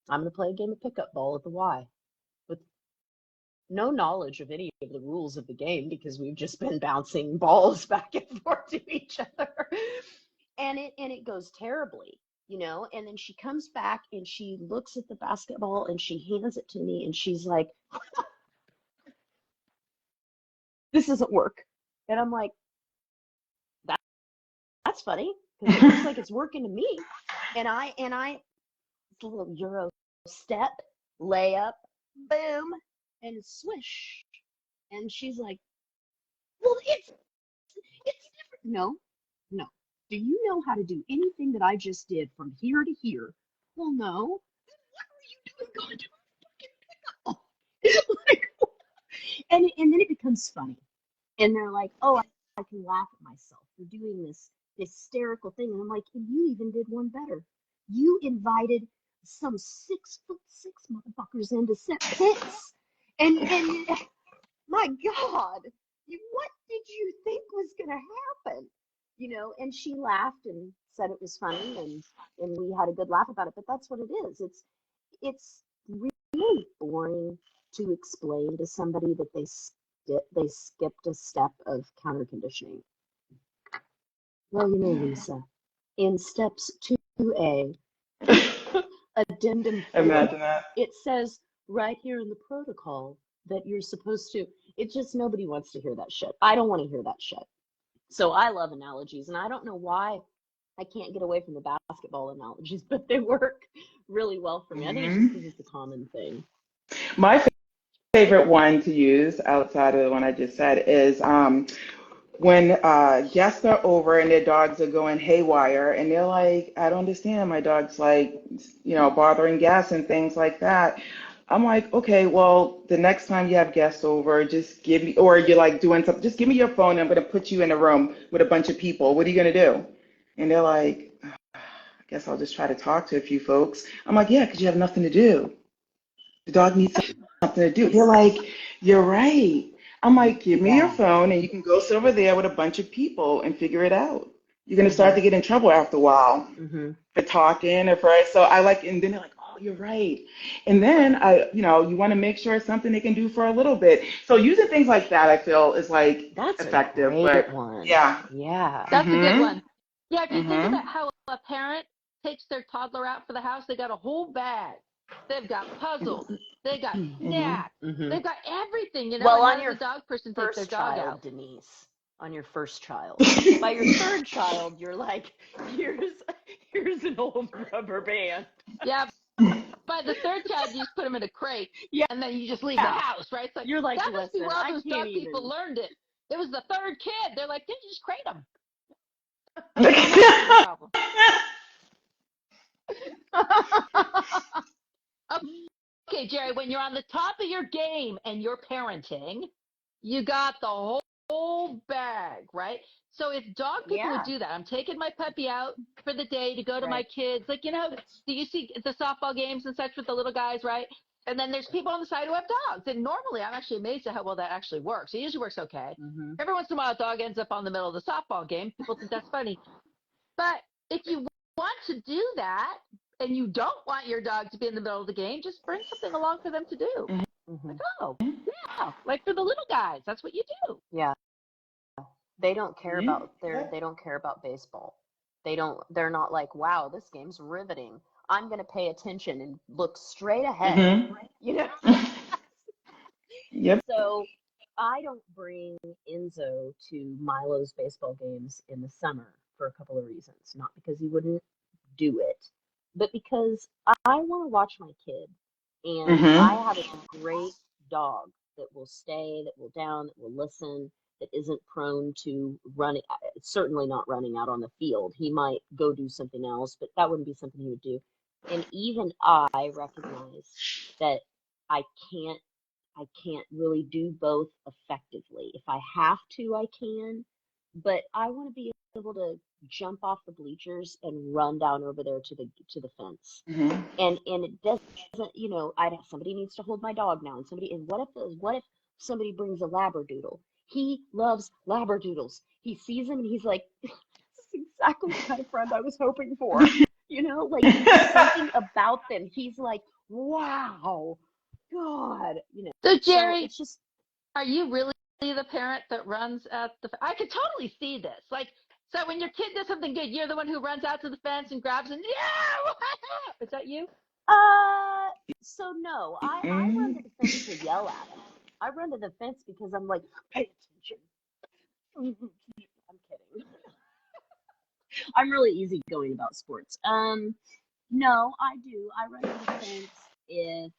I'm going to play a game of pickup ball at the Y with no knowledge of any of the rules of the game because we've just been bouncing balls back and forth to each other. And it goes terribly, you know. And then she comes back and she looks at the basketball and she hands it to me and she's like, this doesn't work. And I'm like, that's funny because it looks like it's working to me. And it's a little Euro step, layup, boom, and swish. And she's like, well, it's different. No, no. Do you know how to do anything that I just did from here to here? Well, no. Then what are you doing going to a fucking pickup? Like, and then it becomes funny. And they're like, oh, I can laugh at myself for doing this hysterical thing. And I'm like, and you even did one better. You invited some 6'6" motherfuckers in to set picks. And my God, what did you think was gonna happen? You know, and she laughed and said it was funny and we had a good laugh about it. But that's what it is. It's really boring to explain to somebody that they skipped a step of counter conditioning. Well, you know, Lisa, in steps 2A, addendum 4, Imagine that. it says right here in the protocol that you're supposed to. It just nobody wants to hear that shit. I don't want to hear that shit. So I love analogies, and I don't know why I can't get away from the basketball analogies, but they work really well for me. I think it's just Mm-hmm. because it's a common thing. My favorite one to use outside of the one I just said is when guests are over and their dogs are going haywire and they're like, I don't understand. My dog's like, bothering guests and things like that. I'm like, okay, well, the next time you have guests over, just give me, or you're like doing something, just give me your phone. I'm going to put you in a room with a bunch of people. What are you going to do? And they're like, I guess I'll just try to talk to a few folks. I'm like, yeah, because you have nothing to do. The dog needs something to do. They're like, you're right. I'm like, give me your Yeah. phone and you can go sit over there with a bunch of people and figure it out. You're going to start Mhm. to get in trouble after a while Mhm. for talking or for, so I like, and then they're like, oh, you're right. And then you want to make sure it's something they can do for a little bit. So using things like that, I feel is like That's a effective, great but one. yeah. Yeah. That's a good Mhm. one. Yeah, if you think Mhm. about how a parent takes their toddler out for the house, they got a whole bag. They've got puzzles. They got Mhm. snacks. Mhm. They've got everything, you know. Well, And how on does a your dog person take their first dog child, out? Denise, on your first child. By your third child, you're like, here's an old rubber band. Yeah, by the third child, you just put them in a crate, Yeah. and then you just leave the house, right? It's like, You're like, that must be listen, where all I those can't dog people even. learned it. It was the third kid. They're like, didn't you just crate them? That was the problem. Okay, Jerri, when you're on the top of your game and you're parenting, you got the whole bag, right? So if dog people would do that, I'm taking my puppy out for the day to go to my kids. Like, do you see the softball games and such with the little guys, right? And then there's people on the side who have dogs. And normally I'm actually amazed at how well that actually works. It usually works okay. Every once in a while, a dog ends up on the middle of the softball game. People think that's funny. But if you want to do that and you don't want your dog to be in the middle of the game, just bring something along for them to do. Like, oh, yeah, like for the little guys, that's what you do. Yeah. They don't care about they don't care about baseball. They're not like, wow, this game's riveting. I'm going to pay attention and look straight ahead, Yep. So I don't bring Enzo to Milo's baseball games in the summer for a couple of reasons. Not because he wouldn't do it, but because I want to watch my kid. And I have a great dog that will stay, that will down, that will listen, that isn't prone to running, certainly not running out on the field. He might go do something else, but that wouldn't be something he would do. And even I recognize that I can't really do both effectively. If I have to, I can, but I want to be able to jump off the bleachers and run down over there to the fence. And it doesn't, somebody needs to hold my dog now, and what if somebody brings a Labradoodle? He loves Labradoodles. He sees them and he's like, this is exactly the kind of friend I was hoping for. Like something about them. He's like, wow, God, So Jerri, so it's just, are you really the parent that runs at I could totally see this. Like, so when your kid does something good, you're the one who runs out to the fence and grabs and is that you? So no, I run to the fence to yell at him. I run to the fence because I'm like, pay attention. I'm kidding. I'm really easygoing about sports. No, I do. I run to the fence if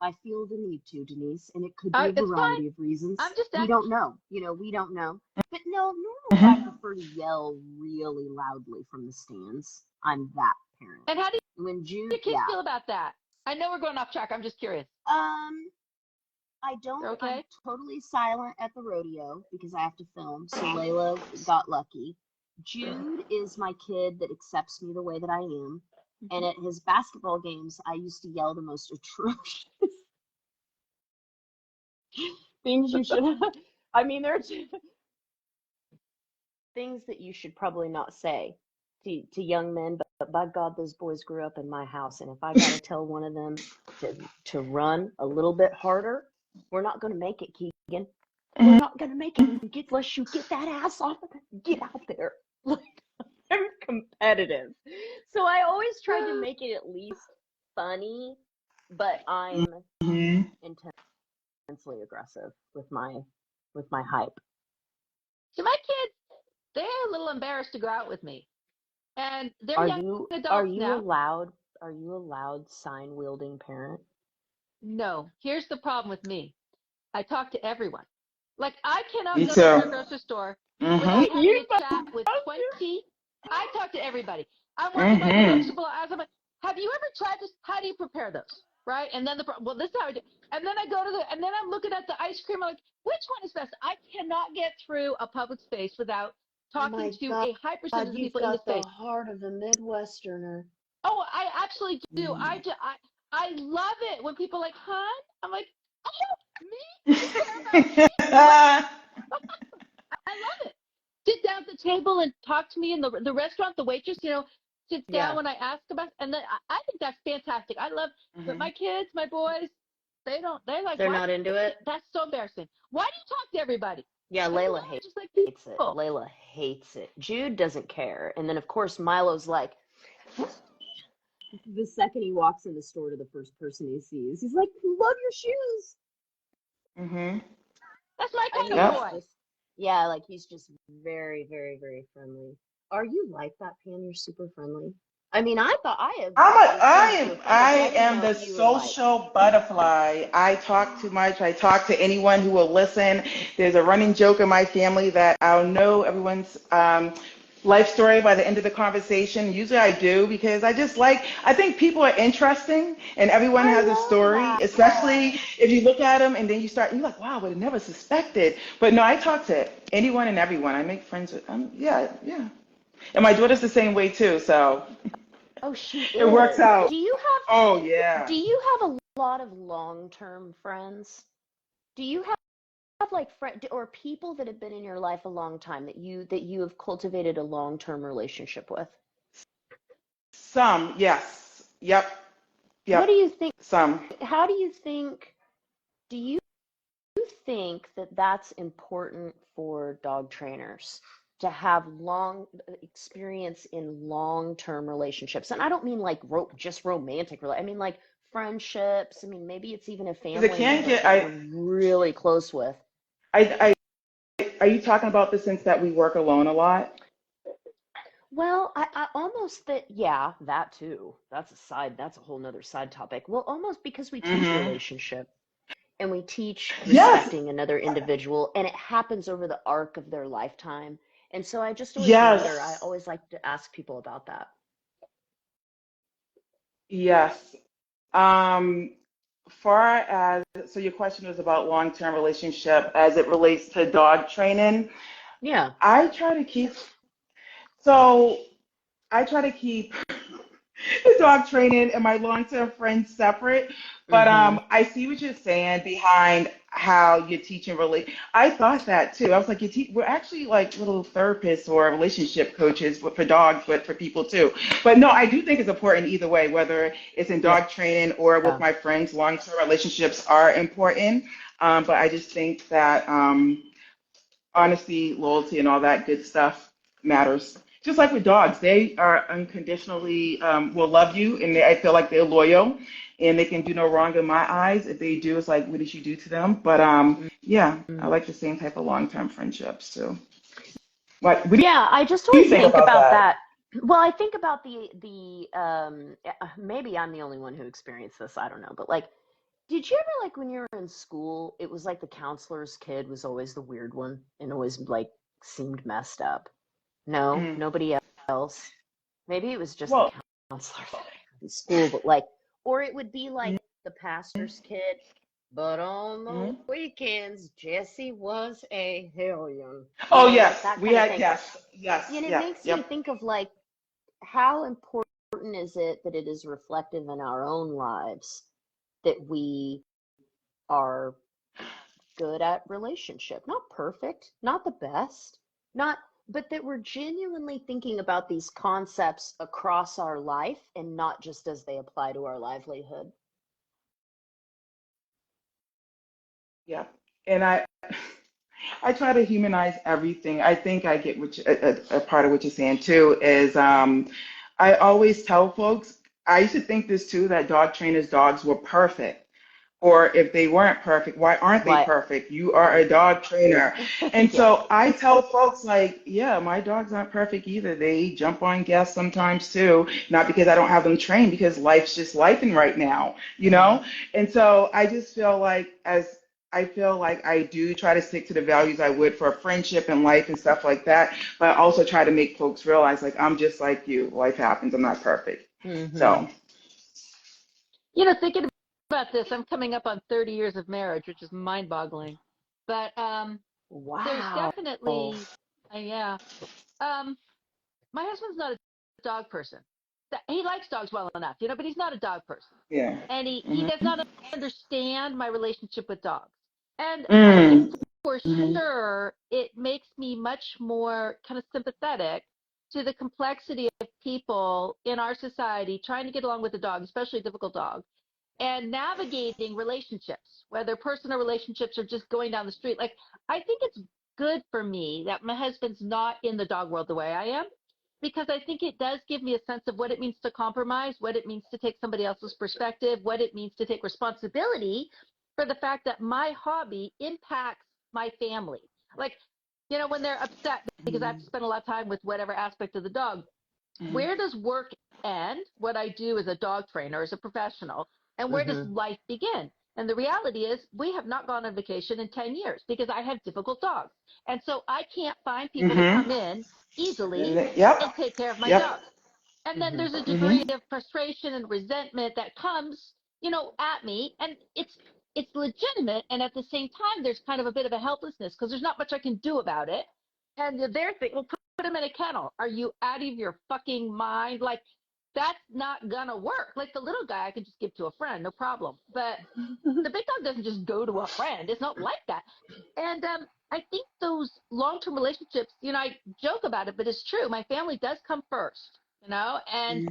I feel the need to, Denise, and it could be a variety of reasons. I'm just we don't know. We don't know. But no, normally I prefer to yell really loudly from the stands. I'm that parent. And how do when June, your kids feel about that? I know we're going off track. I'm just curious. I don't. Okay. I'm totally silent at the rodeo because I have to film. So Layla got lucky. Jude is my kid that accepts me the way that I am. And at his basketball games, I used to yell the most atrocious things you should. I mean, there are things that you should probably not say to young men, but by God, those boys grew up in my house. And if I got to tell one of them to run a little bit harder, we're not going to make it, Keegan. We're not going to make it unless you get that ass off of it. Get out there. I'm competitive. So I always try to make it at least funny, but I'm intensely aggressive with my hype. So my kids, they're a little embarrassed to go out with me. And they're young adults are you now. Are you allowed sign wielding parent? No. Here's the problem with me. I talk to everyone. Like, I cannot go to the grocery store without having a chat with 20. I talk to everybody. I'm working my vegetable. Have you ever tried this? How do you prepare those? Right? And then this is how I do. And then I go to and then I'm looking at the ice cream. I'm like, which one is best? I cannot get through a public space without talking to a high percentage of people in the space. You've got the heart of a Midwesterner. Oh, I actually do. I love it when people are like, huh? I'm like, oh, me? You care about me? I love it. Sit down at the table and talk to me in the restaurant. The waitress, sits down when I ask about, and then I think that's fantastic. I love, but my kids, my boys, they're not into it. That's so embarrassing. Why do you talk to everybody? Yeah, Layla hates it. Layla hates it. Jude doesn't care. And then, of course, Milo's like, the second he walks in the store to the first person he sees, he's like, love your shoes. That's my kind of boy. Yeah, like he's just very, very, very friendly. Are you like that, Pam? You're super friendly. I mean, I thought I am the social butterfly. I talk too much. I talk to anyone who will listen. There's a running joke in my family that I'll know everyone's life story by the end of the conversation. Usually I do because I think people are interesting and everyone I has a love story, that. especially if you look at them and then you're like, wow, I would have never suspected. But no, I talk to anyone and everyone. I make friends with, yeah, yeah. And my daughter's the same way too, so Oh, she it works is. out. Oh, Do yeah. you have a lot of long-term friends? Do you have like friend or people that have been in your life a long time that you have cultivated a long-term relationship with? Some, yes. Yep, What do yep. you think? Some. How do you think? Do you think that that's important for dog trainers to have long experience in long-term relationships? And I don't mean like just romantic, I mean like friendships. I mean, maybe it's even a Because it family can member get, that you're really close with. I, are you talking about the sense that we work alone a lot? Well, I almost that, yeah, that too. That's a whole nother side topic. Well, almost because we teach Hmm. relationship and we teach Yes, respecting another individual, and it happens over the arc of their lifetime. And so I just always wonder, I yes, always like to ask people about that. yes. Um, far as, so your question was about long-term relationship as it relates to dog training. Yeah. I try to keep, so I try to keep the dog training and my long-term friends separate. But Mm-hmm. I see what you're saying behind how you're teaching I thought that too. I was like, we're actually like little therapists or relationship coaches for dogs, but for people too. But no, I do think it's important either way, whether it's in Yeah. dog training or with my friends. Long-term relationships are important. But I just think that honesty, loyalty, and all that good stuff matters. Just like with dogs, they are unconditionally will love you, and I feel like they're loyal, and they can do no wrong in my eyes. If they do, it's like, what did you do to them? But yeah, I Mm. like the same type of long-term friendships too. What do Yeah, I just you always think think about about that? that. Well, I think about maybe I'm the only one who experienced this, I don't know, but like, did you ever, like, when you were in school, it was like the counselor's kid was always the weird one and always like seemed messed up? No, Mm. nobody else. Maybe it was just the Well, counselor that I had in school, but like, or it would be like the pastor's kid. But on the mhm. weekends, Jesse was a hellion. Oh Like yes, that we kind of had thing. yes, yes, And it yeah, makes me yep, think of like how important is it that it is reflective in our own lives that we are good at relationship. Not perfect, not the best, not but that we're genuinely thinking about these concepts across our life and not just as they apply to our livelihood. yeah. And I try to humanize everything. I think I get a part of what you're saying too is I always tell folks, I used to think this too, that dog trainers' dogs were perfect. Or if they weren't perfect, why aren't they Why? perfect? You are a dog trainer. And Yeah. so I tell folks, like, yeah, my dogs aren't perfect either. They jump on guests sometimes too, not because I don't have them trained, because life's just lifing right now, you Hmm. know? And so I just feel like I feel like I do try to stick to the values I would for a friendship and life and stuff like that, but I also try to make folks realize, like, I'm just like you. Life happens. I'm not perfect. Hmm. So, Thinking about this, I'm coming up on 30 years of marriage, which is mind-boggling. But there's Wow. definitely, yeah. Um, my husband's not a dog person. He likes dogs well enough, but he's not a dog person. yeah. And he Hmm. does not understand my relationship with dogs. And I think Mm. for Hmm. sure it makes me much more kind of sympathetic to the complexity of people in our society trying to get along with a dog, especially a difficult dog, and navigating relationships, whether personal relationships or just going down the street. Like, I think it's good for me that my husband's not in the dog world the way I am, because I think it does give me a sense of what it means to compromise, what it means to take somebody else's perspective, what it means to take responsibility for the fact that my hobby impacts my family. Like, when they're upset because I have to spend a lot of time with whatever aspect of the dog, Hmm. where does work end, what I do as a dog trainer, as a professional, and where does Hmm. life begin? And the reality is we have not gone on vacation in 10 years because I have difficult dogs. And so I can't find people to come in easily Yep. and take care of my Yep. dogs. And then there's a Mm-hmm. degree of frustration and resentment that comes, at me. And it's legitimate. And at the same time, there's kind of a bit of a helplessness because there's not much I can do about it. And they're thinking, well, put him in a kennel. Are you out of your fucking mind? Like, that's not gonna work. Like the little guy, I can just give to a friend, no problem. But the big dog doesn't just go to a friend. It's not like that. And I think those long-term relationships, I joke about it, but it's true. My family does come first, and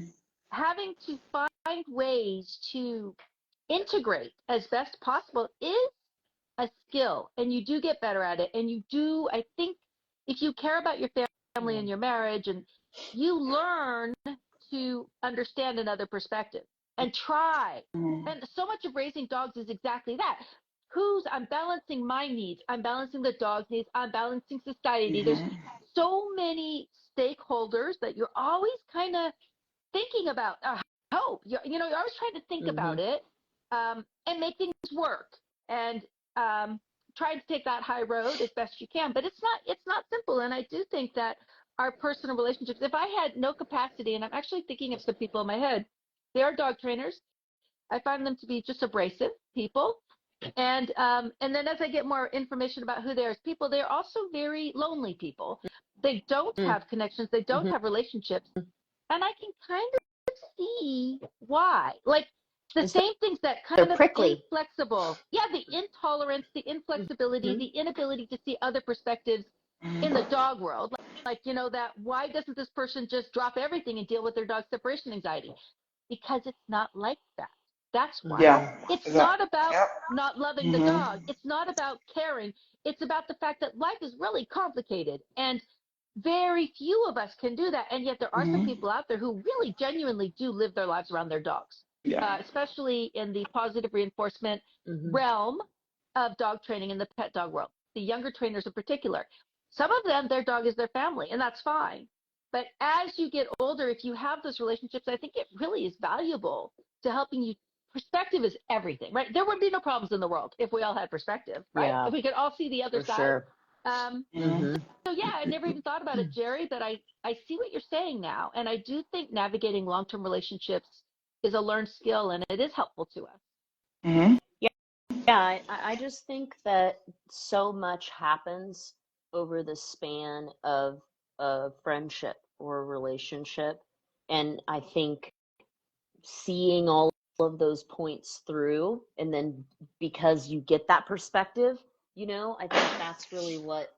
having to find ways to integrate as best possible is a skill, and you do get better at it. And you do, I think, if you care about your family and your marriage, and you learn to understand another perspective and try. And so much of raising dogs is exactly that. I'm balancing my needs, I'm balancing the dog's needs, I'm balancing society. There's so many stakeholders that you're always kind of thinking about. Hope you're always trying to think about it, and make things work, and try to take that high road as best you can. But it's not simple. And I do think that our personal relationships, if I had no capacity, and I'm actually thinking of some people in my head, they are dog trainers. I find them to be just abrasive people. And then as I get more information about who they are as people, they're also very lonely people. They don't have connections. They don't have relationships. And I can kind of see why. Like the same things that kind of prickly. Inflexible. Yeah, the intolerance, the inflexibility, the inability to see other perspectives in the dog world. Like, that why doesn't this person just drop everything and deal with their dog's separation anxiety? Because it's not like that. That's why. Yeah. It's not about not loving the dog. It's not about caring. It's about the fact that life is really complicated, and very few of us can do that. And yet there are some people out there who really genuinely do live their lives around their dogs, especially in the positive reinforcement realm of dog training in the pet dog world, the younger trainers in particular. Some of them, their dog is their family, and that's fine. But as you get older, if you have those relationships, I think it really is valuable to helping you. Perspective is everything, right? There would be no problems in the world if we all had perspective, right? Yeah, if we could all see the other side. sure. So yeah, I never even thought about it, Jerri, but I see what you're saying now. And I do think navigating long-term relationships is a learned skill, and it is helpful to us. Yeah, I just think that so much happens over the span of a friendship or a relationship. And I think seeing all of those points through, and then because you get that perspective, I think that's really what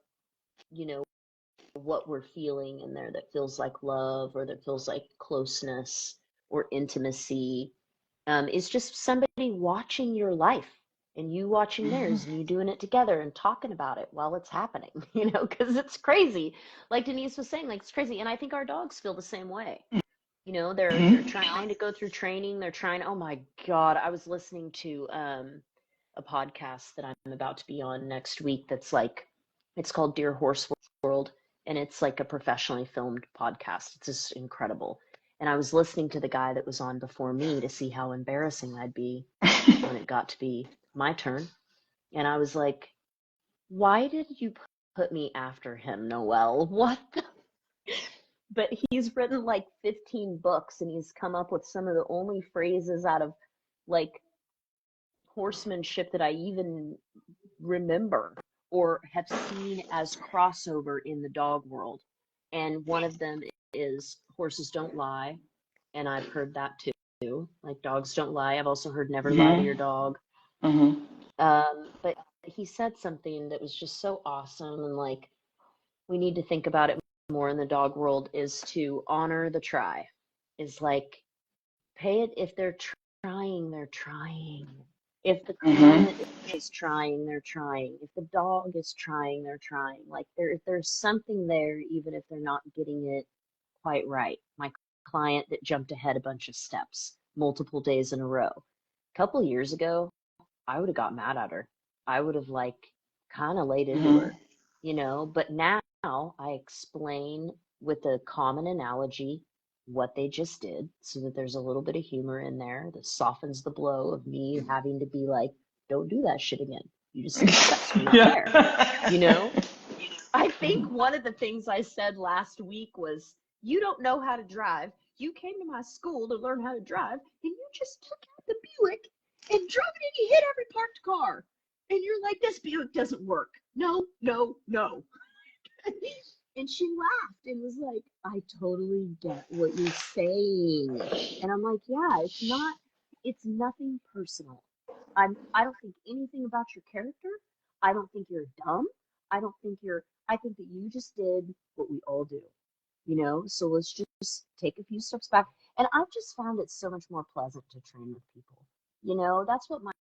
we're feeling in there, that feels like love, or that feels like closeness or intimacy, is just somebody watching your life and you watching theirs, and you doing it together and talking about it while it's happening, because it's crazy. Like Denise was saying, like, it's crazy. And I think our dogs feel the same way. They're trying to go through training. They're trying, oh my God, I was listening to a podcast that I'm about to be on next week it's called Dear Horse World, and it's like a professionally filmed podcast. It's just incredible. And I was listening to the guy that was on before me to see how embarrassing I'd be when it got to be my turn. And I was like, why did you put me after him, Noelle? What the? But he's written like 15 books, and he's come up with some of the only phrases out of like horsemanship that I even remember or have seen as crossover in the dog world. And one of them is horses don't lie. And I've heard that too. Like, dogs don't lie. I've also heard never lie to your dog. But he said something that was just so awesome, and like, we need to think about it more in the dog world, is to honor the try. Is like, pay it. If they're trying, they're trying. If the client is trying, they're trying. If the dog is trying, they're trying. Like, there's something there, even if they're not getting it quite right. My client that jumped ahead a bunch of steps multiple days in a row. A couple of years ago, I would have got mad at her. I would have like kind of laid into her, but now I explain with a common analogy what they just did, so that there's a little bit of humor in there that softens the blow of me having to be like, don't do that shit again. You just skip steps, you're not there, you know? I think one of the things I said last week was, you don't know how to drive. You came to my school to learn how to drive, and you just took out the Buick and drove it and you hit every parked car. And you're like, this Buick doesn't work. No, no, no. And she laughed and was like, I totally get what you're saying. And I'm like, yeah, it's nothing personal. I don't think anything about your character. I don't think you're dumb. I think that you just did what we all do, you know? So let's just take a few steps back. And I've just found it so much more pleasant to train with people. You know, that's what my